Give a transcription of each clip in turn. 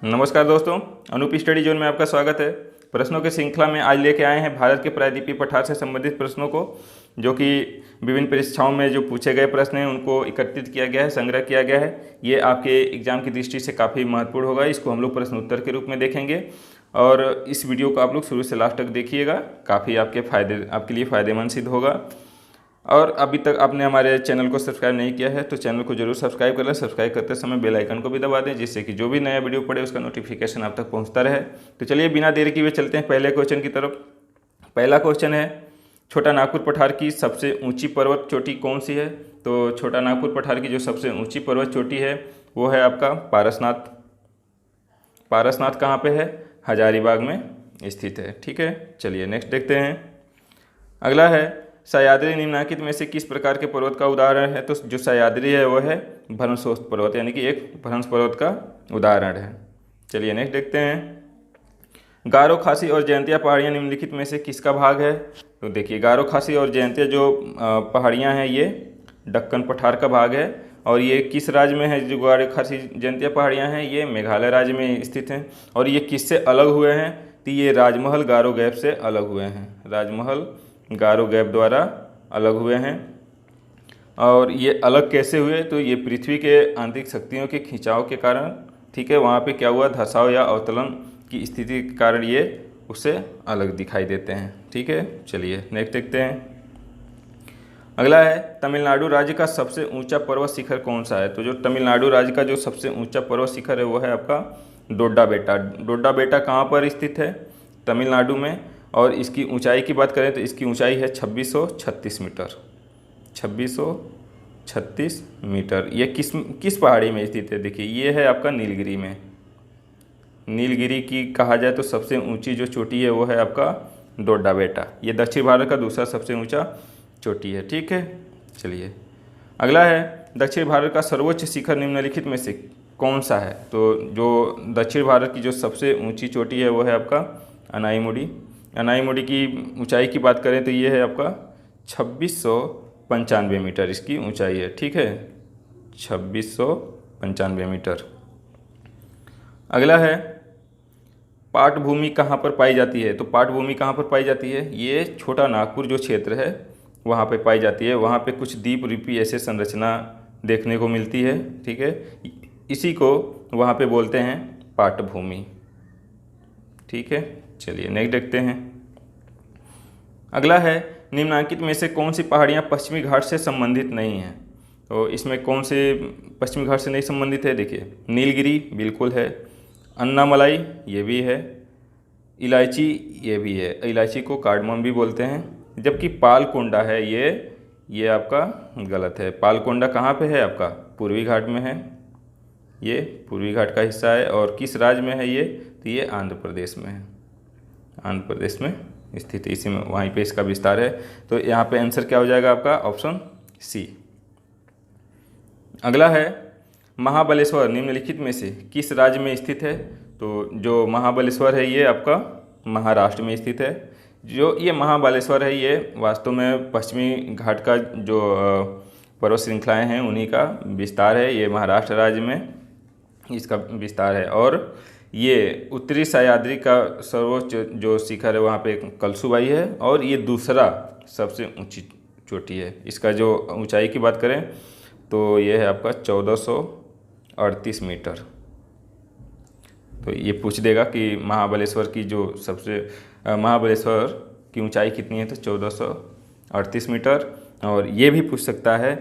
नमस्कार दोस्तों, Anoop study zone में आपका स्वागत है। प्रश्नों की श्रृंखला में आज लेके आए हैं भारत के प्रायद्वीपीय पठार से संबंधित प्रश्नों को, जो कि विभिन्न परीक्षाओं में जो पूछे गए प्रश्न हैं उनको एकत्रित किया गया है, संग्रह किया गया है। ये आपके एग्जाम की दृष्टि से काफ़ी महत्वपूर्ण होगा। इसको हम लोग प्रश्न उत्तर के रूप में देखेंगे और इस वीडियो को आप लोग शुरू से लास्ट तक देखिएगा, काफ़ी आपके लिए फ़ायदेमंद सिद्ध होगा। और अभी तक आपने हमारे चैनल को सब्सक्राइब नहीं किया है तो चैनल को जरूर सब्सक्राइब कर लें। सब्सक्राइब करते समय बेल आइकन को भी दबा दें, जिससे कि जो भी नया वीडियो पड़े उसका नोटिफिकेशन आप तक पहुंचता रहे। तो चलिए बिना देरी किए चलते हैं पहले क्वेश्चन की तरफ। पहला क्वेश्चन है, छोटा नागपुर पठार की सबसे ऊंची पर्वत चोटी कौन सी है? तो छोटा नागपुर पठार की जो सबसे ऊँची पर्वत चोटी है वो है आपका पारसनाथ। पारसनाथ कहाँ पर है? हजारीबाग में स्थित है। ठीक है, चलिए नेक्स्ट देखते हैं। अगला है, सह्याद्री निम्नलिखित में से किस प्रकार के पर्वत का उदाहरण है? तो जो सह्याद्री है वो है भ्रंशोत्थ पर्वत, यानी कि एक भ्रंश पर्वत का उदाहरण है। चलिए नेक्स्ट देखते हैं। गारो, खासी और जयंतिया पहाड़ियाँ निम्नलिखित में से किसका भाग है? तो देखिए, गारो, खासी और जयंतिया जो पहाड़ियाँ हैं ये दक्कन पठार का भाग है। और ये किस राज्य में है? जो गारो, खासी, जयंतिया पहाड़ियाँ हैं ये मेघालय राज्य में स्थित हैं। और ये किससे अलग हुए हैं? तो ये राजमहल गारो गैप से अलग हुए हैं। राजमहल गारो गैप द्वारा अलग हुए हैं। और ये अलग कैसे हुए? तो ये पृथ्वी के आंतरिक शक्तियों के खिंचाव के कारण, ठीक है, वहाँ पे क्या हुआ, धसाव या अवतलन की स्थिति के कारण ये उससे अलग दिखाई देते हैं। ठीक है, चलिए नेक्स्ट देखते हैं। अगला है, तमिलनाडु राज्य का सबसे ऊंचा पर्वत शिखर कौन सा है? तो जो तमिलनाडु राज्य का जो सबसे ऊंचा पर्वत शिखर है वो है आपका डोड्डा बेटा। डोड्डा बेटा कहाँ पर स्थित है? तमिलनाडु में। और इसकी ऊंचाई की बात करें तो इसकी ऊंचाई है 2636 मीटर। 2636 मीटर। ये किस पहाड़ी में स्थित है? देखिए, ये है आपका नीलगिरी में। नीलगिरी की कहा जाए तो सबसे ऊंची जो चोटी है वो है आपका डोड्डा बेटा। ये दक्षिण भारत का दूसरा सबसे ऊंचा चोटी है। ठीक है, चलिए अगला है, दक्षिण भारत का सर्वोच्च शिखर निम्नलिखित में से कौन सा है? तो जो दक्षिण भारत की जो सबसे ऊंची चोटी है वो है आपका अनाईमुडी। अनाईमुडी की ऊंचाई की बात करें तो ये है आपका 2695 मीटर इसकी ऊंचाई है। ठीक है, 2695 मीटर। अगला है, पाटभूमि कहाँ पर पाई जाती है? तो पाटभूमि कहाँ पर पाई जाती है? ये छोटा नागपुर जो क्षेत्र है वहाँ पे पाई जाती है। वहाँ पे कुछ द्वीप रूपी ऐसे संरचना देखने को मिलती है। ठीक है, इसी को वहाँ पे बोलते हैं पाटभूमि। ठीक है, चलिए नेक्स्ट देखते हैं। अगला है, निम्नलिखित में से कौन सी पहाड़ियाँ पश्चिमी घाट से संबंधित नहीं हैं? तो इसमें कौन से पश्चिमी घाट से नहीं संबंधित है? देखिए, नीलगिरी बिल्कुल है, अन्नामलाई ये भी है, इलायची ये भी है। इलायची को कार्डमम भी बोलते हैं। जबकि पालकोंडा है ये आपका गलत है। पालकोंडा कहाँ पे है? आपका पूर्वी घाट में है। ये पूर्वी घाट का हिस्सा है। और किस राज्य में है ये? तो ये आंध्र प्रदेश में है। आंध्र प्रदेश में स्थित है, इसी में वहीं पे इसका विस्तार है। तो यहाँ पे आंसर क्या हो जाएगा आपका? Option C. अगला है, महाबलेश्वर निम्नलिखित में से किस राज्य में स्थित है? तो जो महाबलेश्वर है ये आपका महाराष्ट्र में स्थित है। जो ये महाबलेश्वर है ये वास्तव में पश्चिमी घाट का जो पर्वत श्रृंखलाएँ हैं उन्हीं का विस्तार है। ये महाराष्ट्र राज्य में इसका विस्तार है। और ये उत्तरी सह्याद्री का सर्वोच्च जो शिखर है वहाँ पे कलसुबाई है। और ये दूसरा सबसे ऊंची चोटी है। इसका जो ऊंचाई की बात करें तो ये है आपका 1438 मीटर। तो ये पूछ देगा कि महाबलेश्वर की जो महाबलेश्वर की ऊंचाई कितनी है? तो 1438 मीटर। और ये भी पूछ सकता है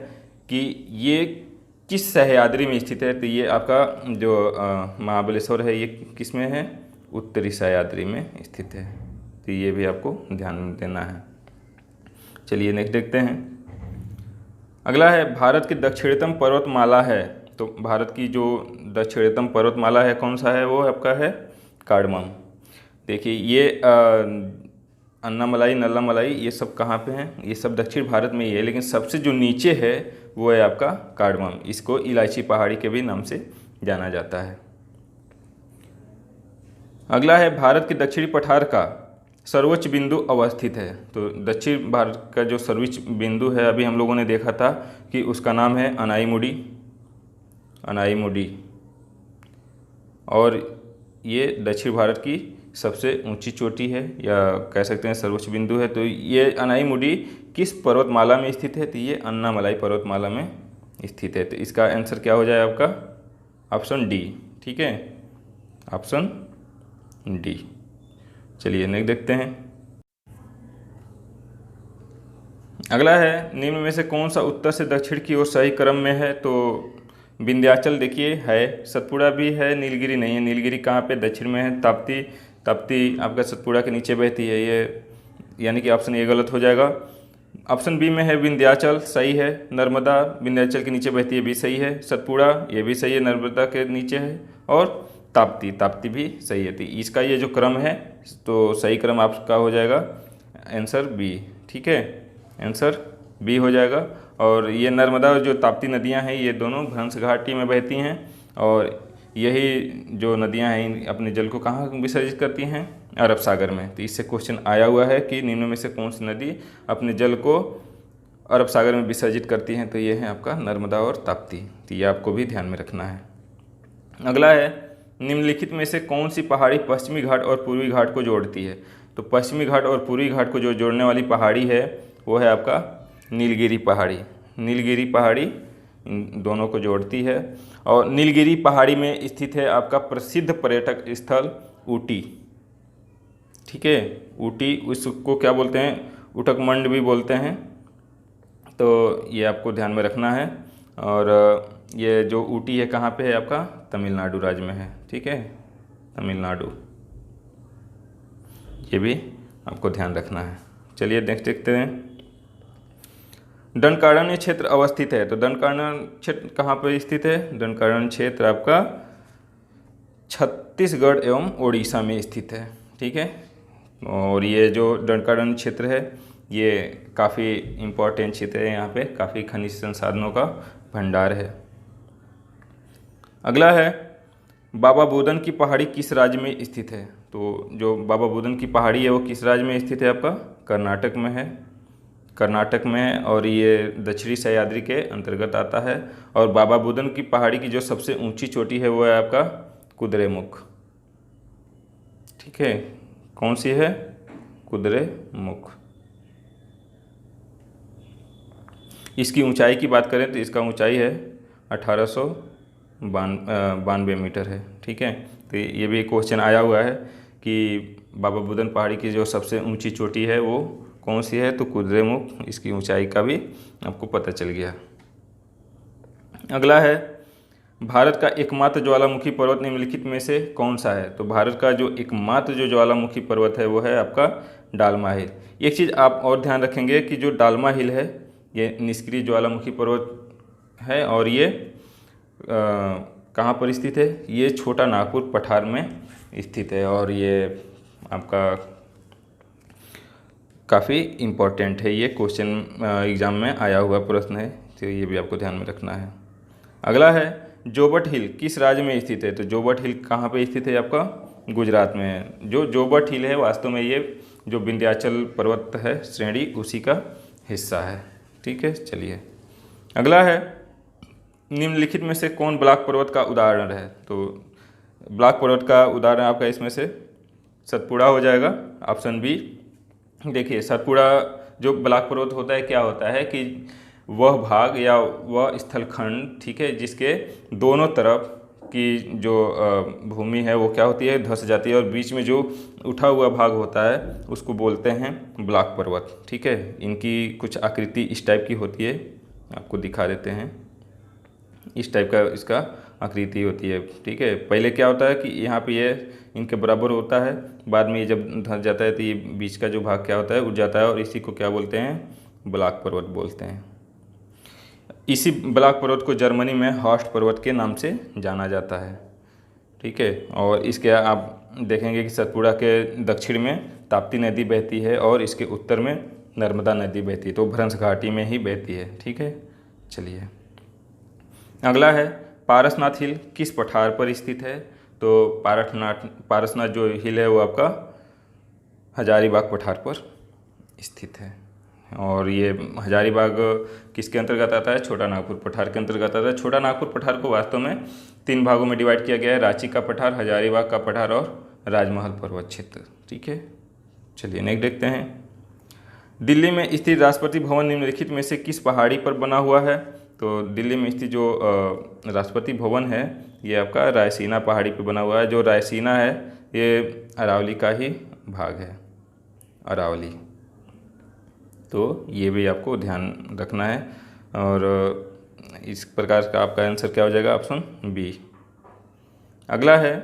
कि ये किस सह्याद्री में स्थित है? तो ये आपका जो महाबलेश्वर है ये किस में है? उत्तरी सह्याद्री में स्थित है। तो ये भी आपको ध्यान में देना है। चलिए नेक्स्ट देखते हैं। अगला है, भारत की दक्षिणतम पर्वतमाला है। तो भारत की जो दक्षिणतम पर्वतमाला है कौन सा है? वो आपका है कार्डमम। देखिए, ये अन्नामलाई, नल्लामलाई ये सब कहाँ पे हैं? ये सब दक्षिण भारत में ही है। लेकिन सबसे जो नीचे है वो है आपका कार्डमम। इसको इलायची पहाड़ी के भी नाम से जाना जाता है। अगला है, भारत के दक्षिणी पठार का सर्वोच्च बिंदु अवस्थित है। तो दक्षिण भारत का जो सर्वोच्च बिंदु है अभी हम लोगों ने देखा था कि उसका नाम है अनाईमुडी। अनाईमुडी। और ये दक्षिण भारत की सबसे ऊंची चोटी है या कह सकते हैं सर्वोच्च बिंदु है। तो ये अनाईमुडी किस पर्वतमाला में स्थित है? तो ये अन्नामलाई पर्वतमाला में स्थित है। तो इसका आंसर क्या हो जाए आपका? Option D. ठीक है, ऑप्शन डी। चलिए नेक्स्ट देखते हैं। अगला है, निम्न में से कौन सा उत्तर से दक्षिण की ओर सही क्रम में है? तो विंध्याचल देखिए है, सतपुड़ा भी है, नीलगिरी नहीं है। नीलगिरी कहाँ पे? दक्षिण में है। ताप्ती, ताप्ती आपका सतपुड़ा के नीचे बहती है, ये यानी कि ऑप्शन ए गलत हो जाएगा। ऑप्शन बी में है विंध्याचल, सही है। नर्मदा विंध्याचल के नीचे बहती है, भी सही है। सतपुड़ा ये भी सही है, नर्मदा के नीचे है। और ताप्ती, ताप्ती भी सही है। तो इसका ये जो क्रम है तो सही क्रम आपका हो जाएगा आंसर बी। ठीक है, आंसर बी हो जाएगा। और ये नर्मदा और जो ताप्ती नदियां हैं ये दोनों भ्रंश घाटी में बहती हैं और यही जो नदियां हैं अपने जल को कहाँ विसर्जित करती हैं? अरब सागर में। तो इससे क्वेश्चन आया हुआ है कि निम्न में से कौन सी नदी अपने जल को अरब सागर में विसर्जित करती हैं? तो ये है आपका नर्मदा और ताप्ती। तो ये आपको भी ध्यान में रखना है। अगला है, निम्नलिखित में से कौन सी पहाड़ी पश्चिमी घाट और पूर्वी घाट को जोड़ती है? तो पश्चिमी घाट और पूर्वी घाट को जो जोड़ने वाली पहाड़ी है वो है आपका नीलगिरी पहाड़ी। नीलगिरी पहाड़ी इन दोनों को जोड़ती है। और नीलगिरी पहाड़ी में स्थित है आपका प्रसिद्ध पर्यटक स्थल ऊटी। ठीक है, ऊटी, उसको क्या बोलते हैं? उटकमंड भी बोलते हैं। तो ये आपको ध्यान में रखना है। और ये जो ऊटी है कहाँ पे है आपका? तमिलनाडु राज्य में है। ठीक है, तमिलनाडु, ये भी आपको ध्यान रखना है। चलिए नेक्स्ट देखते हैं। दंडकारण्य क्षेत्र अवस्थित है। तो दंडकारण्य क्षेत्र कहाँ पर स्थित है? दंडकारण्य क्षेत्र आपका छत्तीसगढ़ एवं ओडिशा में स्थित है। ठीक है, और ये जो दंडकारण्य क्षेत्र है ये काफ़ी इम्पोर्टेंट क्षेत्र है। यहाँ पे काफ़ी खनिज संसाधनों का भंडार है। अगला है, बाबा बुदन की पहाड़ी किस राज्य में स्थित है? तो जो बाबा बुदन की पहाड़ी है वो किस राज्य में स्थित है आपका? कर्नाटक में है। कर्नाटक में है और ये दक्षिणी सह्याद्री के अंतर्गत आता है। और बाबा बुदन की पहाड़ी की जो सबसे ऊंची चोटी है वो है आपका कुद्रेमुख। ठीक है, कौन सी है? कुद्रेमुख। इसकी ऊंचाई की बात करें तो इसका ऊंचाई है 1892 मीटर है। ठीक है, तो ये भी क्वेश्चन आया हुआ है कि बाबा बुदन पहाड़ी की जो सबसे ऊंची चोटी है वो कौन सी है? तो कुद्रेमुख। इसकी ऊंचाई का भी आपको पता चल गया। अगला है, भारत का एकमात्र ज्वालामुखी पर्वत निम्नलिखित में से कौन सा है? तो भारत का जो एकमात्र जो ज्वालामुखी पर्वत है वो है आपका डालमा हिल। एक चीज़ आप और ध्यान रखेंगे कि जो डालमा हिल है ये निष्क्रिय ज्वालामुखी पर्वत है और ये कहाँ पर स्थित है? ये छोटा नागपुर पठार में स्थित है। और ये आपका काफ़ी इम्पोर्टेंट है, ये क्वेश्चन एग्ज़ाम में आया हुआ प्रश्न है, तो ये भी आपको ध्यान में रखना है। अगला है, जोबट हिल किस राज्य में स्थित है? तो जोबट हिल कहाँ पे स्थित है आपका? गुजरात में है। जो जोबट हिल है वास्तव में ये जो विंध्याचल पर्वत है श्रेणी उसी का हिस्सा है। ठीक है, चलिए अगला है, निम्नलिखित में से कौन ब्लॉक पर्वत का उदाहरण है? तो ब्लॉक पर्वत का उदाहरण आपका इसमें से सतपुड़ा हो जाएगा, ऑप्शन बी। देखिए सतपुड़ा जो ब्लॉक पर्वत होता है क्या होता है कि वह भाग या वह स्थलखंड, ठीक है, जिसके दोनों तरफ की जो भूमि है वो क्या होती है? धंस जाती है और बीच में जो उठा हुआ भाग होता है उसको बोलते हैं ब्लॉक पर्वत। ठीक है, इनकी कुछ आकृति इस टाइप की होती है, आपको दिखा देते हैं। इस टाइप का इसका आकृति होती है। ठीक है, पहले क्या होता है कि यहाँ पे ये इनके बराबर होता है, बाद में ये जब धंस जाता है तो ये बीच का जो भाग क्या होता है उठ जाता है और इसी को क्या बोलते हैं? ब्लॉक पर्वत बोलते हैं। इसी ब्लॉक पर्वत को जर्मनी में हॉर्स्ट पर्वत के नाम से जाना जाता है। ठीक है, और इसके आप देखेंगे कि सतपुड़ा के दक्षिण में ताप्ती नदी बहती है और इसके उत्तर में नर्मदा नदी बहती है, तो भ्रंश घाटी में ही बहती है। ठीक है, चलिए अगला है, पारसनाथ हिल किस पठार पर स्थित है? तो पारसनाथ जो हिल है वो आपका हजारीबाग पठार पर स्थित है। और ये हजारीबाग किसके अंतर्गत आता है? छोटा नागपुर पठार के अंतर्गत आता है। छोटा नागपुर पठार को वास्तव में 3 भागों में डिवाइड किया गया है, रांची का पठार, हजारीबाग का पठार और राजमहल पर्वत क्षेत्र। ठीक है, चलिए नेक्स्ट देखते हैं। दिल्ली में स्थित राष्ट्रपति भवन निम्नलिखित में से किस पहाड़ी पर बना हुआ है? तो दिल्ली में स्थित जो राष्ट्रपति भवन है ये आपका रायसीना पहाड़ी पर बना हुआ है। जो रायसीना है ये अरावली का ही भाग है, अरावली। तो ये भी आपको ध्यान रखना है और इस प्रकार का आपका आंसर क्या हो जाएगा? Option B. अगला है,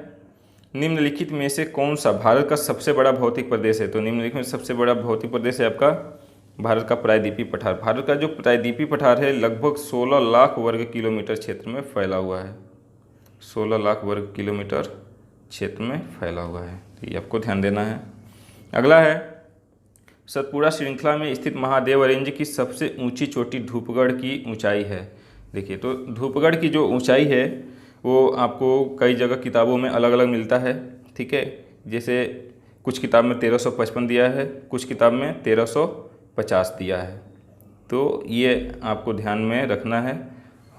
निम्नलिखित में से कौन सा भारत का सबसे बड़ा भौतिक प्रदेश है? तो निम्नलिखित में सबसे बड़ा भौतिक प्रदेश है आपका भारत का प्रायद्वीपीय पठार। भारत का जो प्रायद्वीपीय पठार है लगभग 16 लाख वर्ग किलोमीटर क्षेत्र में फैला हुआ है। 16 लाख वर्ग किलोमीटर क्षेत्र में फैला हुआ है, तो ये आपको ध्यान देना है। अगला है, सतपुड़ा श्रृंखला में स्थित महादेव रेंज की सबसे ऊंची चोटी धूपगढ़ की ऊंचाई है। देखिए, तो धूपगढ़ की जो ऊंचाई है वो आपको कई जगह किताबों में अलग अलग मिलता है। ठीक है, जैसे कुछ किताब में 1355 दिया है, कुछ किताब में 1350 दिया है। तो ये आपको ध्यान में रखना है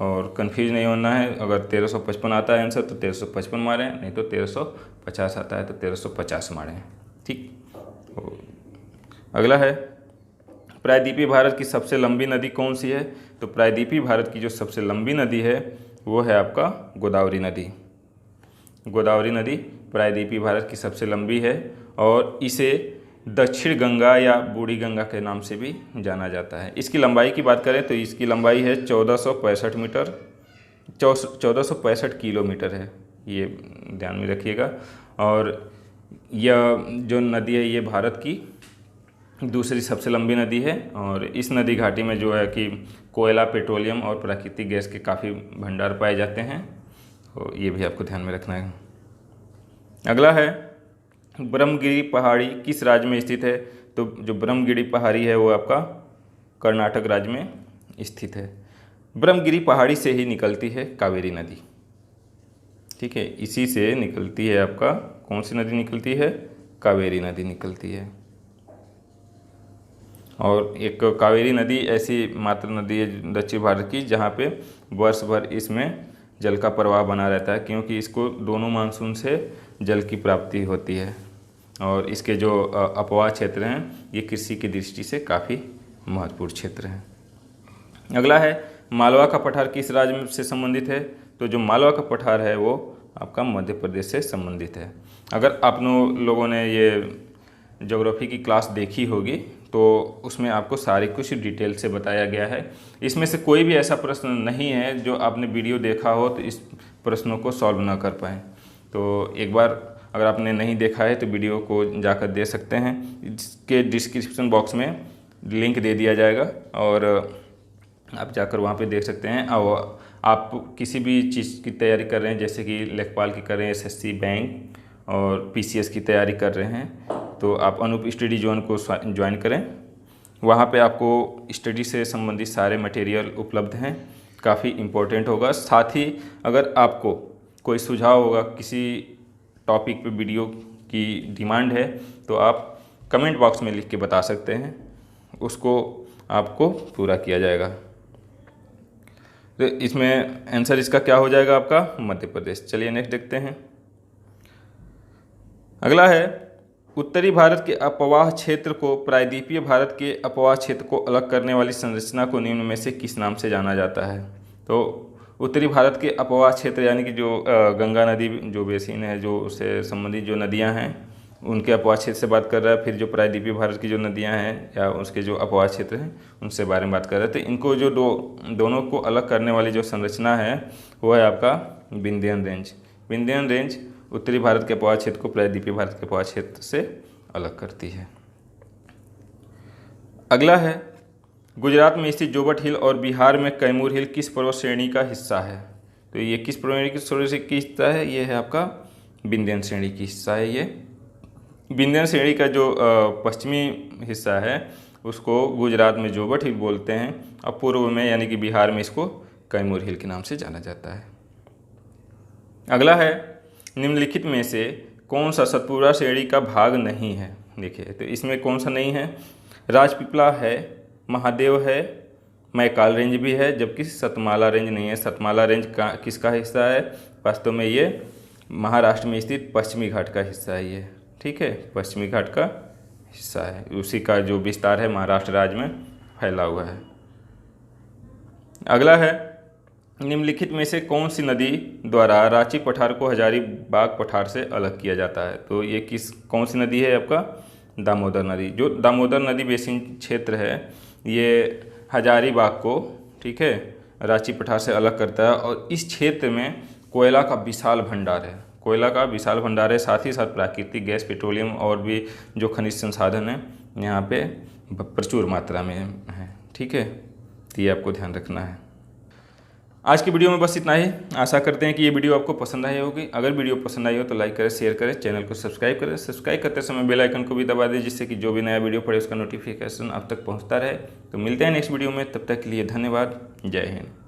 और कंफ्यूज नहीं होना है। अगर 1355 आता है आंसर तो 1355 मारें, नहीं तो 1350 आता है तो 1350 मारें। ठीक। अगला है, प्रायद्वीपीय भारत की सबसे लंबी नदी कौन सी है? तो प्रायद्वीपीय भारत की जो सबसे लंबी नदी है वो है आपका गोदावरी नदी। गोदावरी नदी प्रायद्वीपीय भारत की सबसे लंबी है और इसे दक्षिण गंगा या बूढ़ी गंगा के नाम से भी जाना जाता है। इसकी लंबाई की बात करें तो इसकी लंबाई है 1465 मीटर, 1465 किलोमीटर है, ये ध्यान में रखिएगा। और यह जो नदी है ये भारत की दूसरी सबसे लंबी नदी है और इस नदी घाटी में जो है कि कोयला, पेट्रोलियम और प्राकृतिक गैस के काफ़ी भंडार पाए जाते हैं, तो ये भी आपको ध्यान में रखना है। अगला है, ब्रह्मगिरी पहाड़ी किस राज्य में स्थित है? तो जो ब्रह्मगिरी पहाड़ी है वो आपका कर्नाटक राज्य में स्थित है। ब्रह्मगिरी पहाड़ी से ही निकलती है कावेरी नदी। ठीक है, इसी से निकलती है आपका कौन सी नदी निकलती है? कावेरी नदी निकलती है। और एक कावेरी नदी ऐसी मात्र नदी है दक्षिण भारत की जहाँ पे वर्ष भर इसमें जल का प्रवाह बना रहता है, क्योंकि इसको दोनों मानसून से जल की प्राप्ति होती है और इसके जो अपवाह क्षेत्र हैं ये कृषि की दृष्टि से काफ़ी महत्वपूर्ण क्षेत्र हैं। अगला है, मालवा का पठार किस राज्य से संबंधित है? तो जो मालवा का पठार है वो आपका मध्य प्रदेश से संबंधित है। अगर आप लोगों ने ये ज्योग्राफी की क्लास देखी होगी तो उसमें आपको सारी कुछ डिटेल से बताया गया है। इसमें से कोई भी ऐसा प्रश्न नहीं है जो आपने वीडियो देखा हो तो इस प्रश्नों को सॉल्व ना कर पाएँ। तो एक बार अगर आपने नहीं देखा है तो वीडियो को जाकर दे सकते हैं, इसके डिस्क्रिप्शन बॉक्स में लिंक दे दिया जाएगा और आप जाकर वहाँ पे देख सकते हैं। और आप किसी भी चीज़ की तैयारी कर रहे हैं, जैसे कि लेखपाल की कर रहे हैं, एसएससी, बैंक और पीसीएस की तैयारी कर रहे हैं, तो आप अनूप स्टडी जोन को ज्वाइन करें। वहाँ पे आपको स्टडी से संबंधित सारे मटेरियल उपलब्ध हैं, काफ़ी इम्पोर्टेंट होगा। साथ ही अगर आपको कोई सुझाव होगा, किसी टॉपिक पे वीडियो की डिमांड है तो आप कमेंट बॉक्स में लिख के बता सकते हैं, उसको आपको पूरा किया जाएगा। तो इसमें आंसर इसका क्या हो जाएगा? आपका मध्य प्रदेश। चलिए नेक्स्ट देखते हैं। अगला है, उत्तरी भारत के अपवाह क्षेत्र को प्रायद्वीपीय भारत के अपवाह क्षेत्र को अलग करने वाली संरचना को निम्न में से किस नाम से जाना जाता है? तो उत्तरी भारत के अपवाह क्षेत्र यानी कि जो गंगा नदी जो बेसिन है, जो उससे संबंधित जो नदियां हैं उनके अपवाह क्षेत्र से बात कर रहा है। फिर जो प्रायद्वीपीय भारत की जो नदियां हैं या उसके जो अपवाह क्षेत्र हैं उनसे बारे में बात कर रहे थे। इनको जो दोनों को अलग करने वाली जो संरचना है वो है आपका विंध्यन रेंज। विंध्यन रेंज उत्तरी भारत के अपवाह क्षेत्र को प्रायद्वीपीय भारत के अपवाह क्षेत्र से अलग करती है। अगला है, गुजरात में स्थित जोबट हिल और बिहार में कैमूर हिल किस पर्वत श्रेणी का हिस्सा है? तो ये किस पर्वत श्रेणी की हिस्सा है? ये है आपका विंध्यन श्रेणी की हिस्सा है। ये विंध्यन श्रेणी का जो पश्चिमी हिस्सा है उसको गुजरात में जोबट हिल बोलते हैं और पूर्व में यानी कि बिहार में इसको कैमूर हिल के नाम से जाना जाता है। अगला है, निम्नलिखित में से कौन सा सतपुड़ा श्रेणी का भाग नहीं है? देखिए, तो इसमें कौन सा नहीं है? राजपीपला है, महादेव है, मैकाल रेंज भी है, जबकि सतमाला रेंज नहीं है। सतमाला रेंज का किसका हिस्सा है? वास्तव में ये महाराष्ट्र में स्थित पश्चिमी घाट का हिस्सा है ये, ठीक है, पश्चिमी घाट का हिस्सा है। उसी का जो विस्तार है महाराष्ट्र राज्य में फैला हुआ है। अगला है, निम्नलिखित में से कौन सी नदी द्वारा रांची पठार को हजारीबाग पठार से अलग किया जाता है? तो ये कौन सी नदी है आपका? दामोदर नदी। जो दामोदर नदी बेसिन क्षेत्र है ये हजारीबाग को, ठीक है, रांची पठार से अलग करता है। और इस क्षेत्र में कोयला का विशाल भंडार है, कोयला का विशाल भंडार है। साथ ही साथ प्राकृतिक गैस, पेट्रोलियम और भी जो खनिज संसाधन है यहाँ पे प्रचुर मात्रा में है, ठीक है। तो ये आपको ध्यान रखना है। आज की वीडियो में बस इतना ही। आशा करते हैं कि ये वीडियो आपको पसंद आई होगी। अगर वीडियो पसंद आई हो तो लाइक करें, शेयर करें, चैनल को सब्सक्राइब करें। सब्सक्राइब करते समय बेल आइकन को भी दबा दें, जिससे कि जो भी नया वीडियो पड़े उसका नोटिफिकेशन आप तक पहुंचता रहे। तो मिलते हैं नेक्स्ट वीडियो में, तब तक के लिए धन्यवाद। जय हिंद।